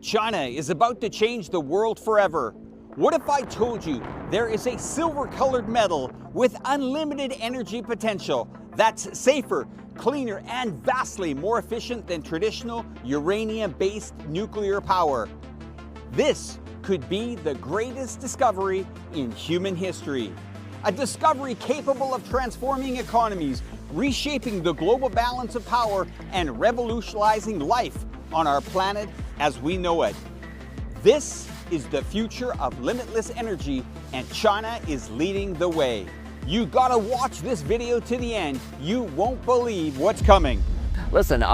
China is about to change the world forever. What if I told you there is a silver-colored metal with unlimited energy potential that's safer, cleaner, and vastly more efficient than traditional uranium-based nuclear power? This could be the greatest discovery in human history. A discovery capable of transforming economies, reshaping the global balance of power, and revolutionizing life on our planet as we know it. This is the future of limitless energy, and China is leading the way. You gotta watch this video to the end. You won't believe what's coming. Listen,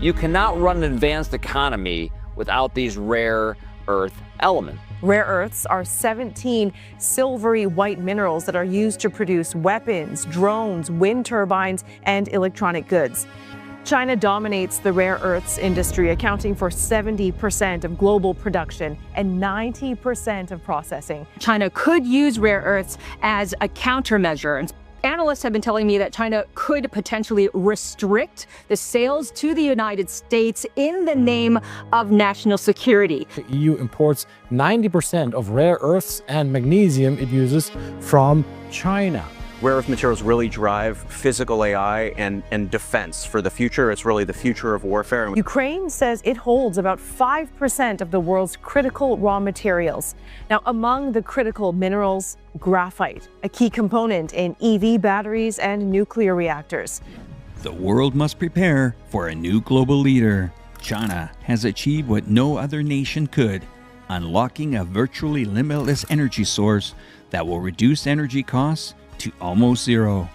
you cannot run an advanced economy without these rare earth elements. Rare earths are 17 silvery white minerals that are used to produce weapons, drones, wind turbines, and electronic goods. China dominates the rare earths industry, accounting for 70% of global production and 90% of processing. China could use rare earths as a countermeasure. Analysts have been telling me that China could potentially restrict the sales to the United States in the name of national security. The EU imports 90% of rare earths and magnesium it uses from China. Rare earth materials really drive physical AI and defense for the future. It's really the future of warfare. Ukraine says it holds about 5% of the world's critical raw materials. Now, among the critical minerals, graphite, a key component in EV batteries and nuclear reactors. The world must prepare for a new global leader. China has achieved what no other nation could, unlocking a virtually limitless energy source that will reduce energy costs to almost zero.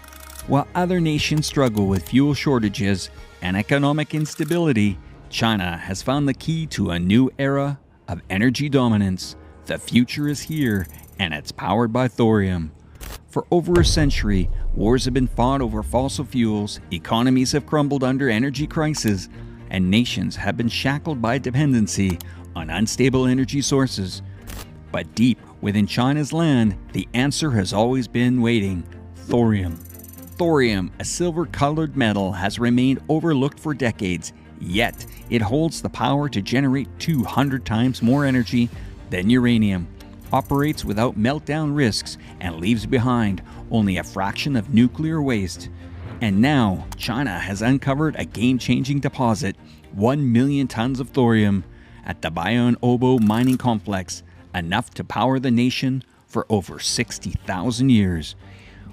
While other nations struggle with fuel shortages and economic instability, China has found the key to a new era of energy dominance. The future is here, and it's powered by thorium. For over a century, wars have been fought over fossil fuels, economies have crumbled under energy crises, and nations have been shackled by dependency on unstable energy sources. But deep within China's land, the answer has always been waiting: thorium. Thorium, a silver-colored metal, has remained overlooked for decades, yet it holds the power to generate 200 times more energy than uranium, operates without meltdown risks, and leaves behind only a fraction of nuclear waste. And now, China has uncovered a game-changing deposit, 1 million tons of thorium, at the Bayan Obo mining complex, enough to power the nation for over 60,000 years.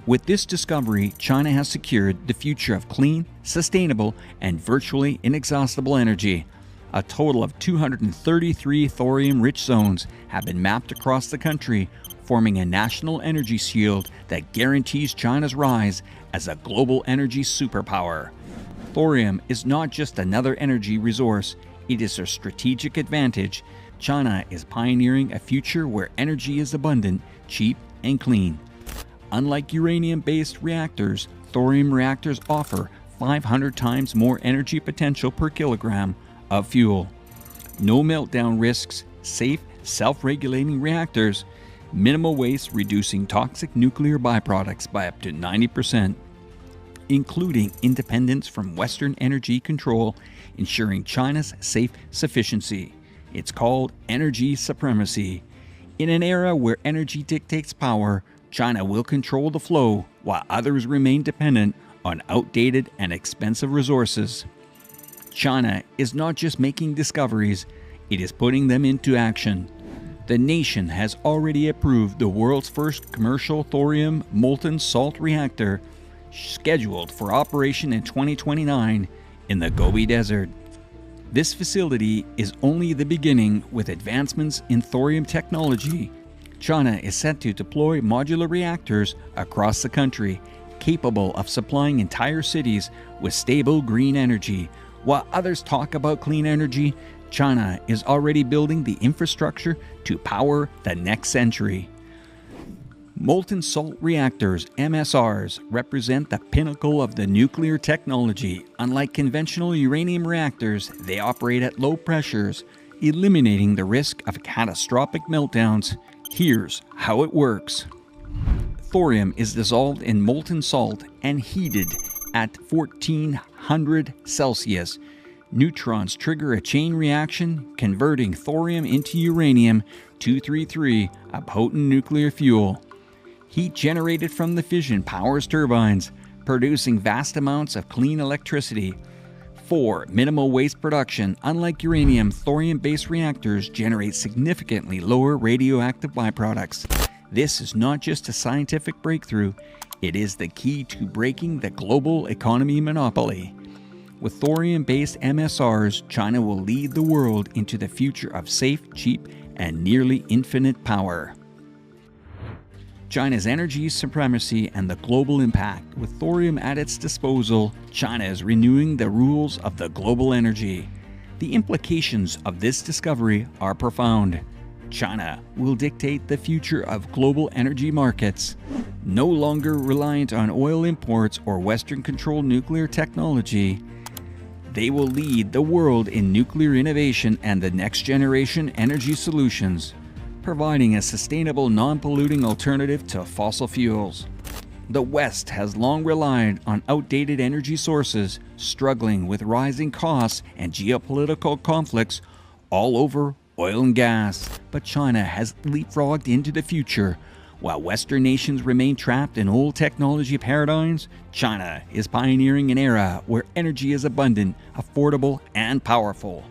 With this discovery, China has secured the future of clean, sustainable, and virtually inexhaustible energy. A total of 233 thorium-rich zones have been mapped across the country, forming a national energy shield that guarantees China's rise as a global energy superpower. Thorium is not just another energy resource, it is a strategic advantage. China is pioneering a future where energy is abundant, cheap, and clean. Unlike uranium-based reactors, thorium reactors offer 500 times more energy potential per kilogram of fuel. No meltdown risks, safe, self-regulating reactors, minimal waste, reducing toxic nuclear byproducts by up to 90%, including independence from Western energy control, ensuring China's safe sufficiency. It's called energy supremacy. In an era where energy dictates power, China will control the flow while others remain dependent on outdated and expensive resources. China is not just making discoveries, it is putting them into action. The nation has already approved the world's first commercial thorium molten salt reactor, scheduled for operation in 2029 in the Gobi Desert. This facility is only the beginning. With advancements in thorium technology, China is set to deploy modular reactors across the country, capable of supplying entire cities with stable green energy. While others talk about clean energy, China is already building the infrastructure to power the next century. Molten salt reactors, MSRs, represent the pinnacle of the nuclear technology. Unlike conventional uranium reactors, they operate at low pressures, eliminating the risk of catastrophic meltdowns. Here's how it works. Thorium is dissolved in molten salt and heated at 1400 Celsius. Neutrons trigger a chain reaction, converting thorium into uranium-233, a potent nuclear fuel. Heat generated from the fission powers turbines, producing vast amounts of clean electricity. 4. Minimal waste production. Unlike uranium, thorium-based reactors generate significantly lower radioactive byproducts. This is not just a scientific breakthrough, it is the key to breaking the global economy monopoly. With thorium-based MSRs, China will lead the world into the future of safe, cheap, and nearly infinite power. China's energy supremacy and the global impact. With thorium at its disposal, China is renewing the rules of the global energy. The implications of this discovery are profound. China will dictate the future of global energy markets. No longer reliant on oil imports or Western-controlled nuclear technology, they will lead the world in nuclear innovation and the next-generation energy solutions, providing a sustainable, non-polluting alternative to fossil fuels. The West has long relied on outdated energy sources, struggling with rising costs and geopolitical conflicts all over oil and gas. But China has leapfrogged into the future. While Western nations remain trapped in old technology paradigms, China is pioneering an era where energy is abundant, affordable, and powerful.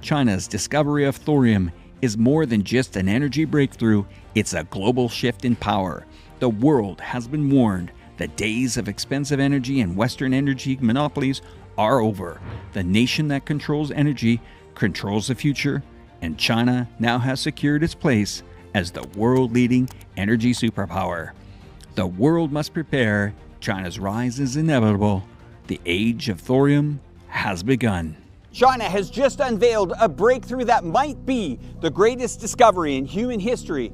China's discovery of thorium is more than just an energy breakthrough, it's a global shift in power. The world has been warned. The days of expensive energy and Western energy monopolies are over. The nation that controls energy controls the future, and China now has secured its place as the world-leading energy superpower. The world must prepare. China's rise is inevitable. The age of thorium has begun. China has just unveiled a breakthrough that might be the greatest discovery in human history.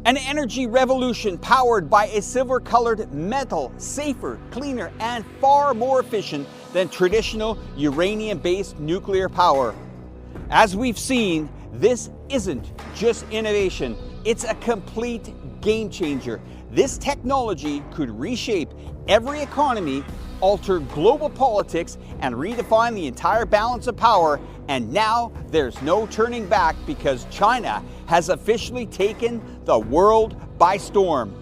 An energy revolution powered by a silver-colored metal, safer, cleaner, and far more efficient than traditional uranium-based nuclear power. As we've seen, this isn't just innovation, it's a complete game changer. This technology could reshape every economy, alter global politics, and redefine the entire balance of power. And now there's no turning back because China has officially taken the world by storm.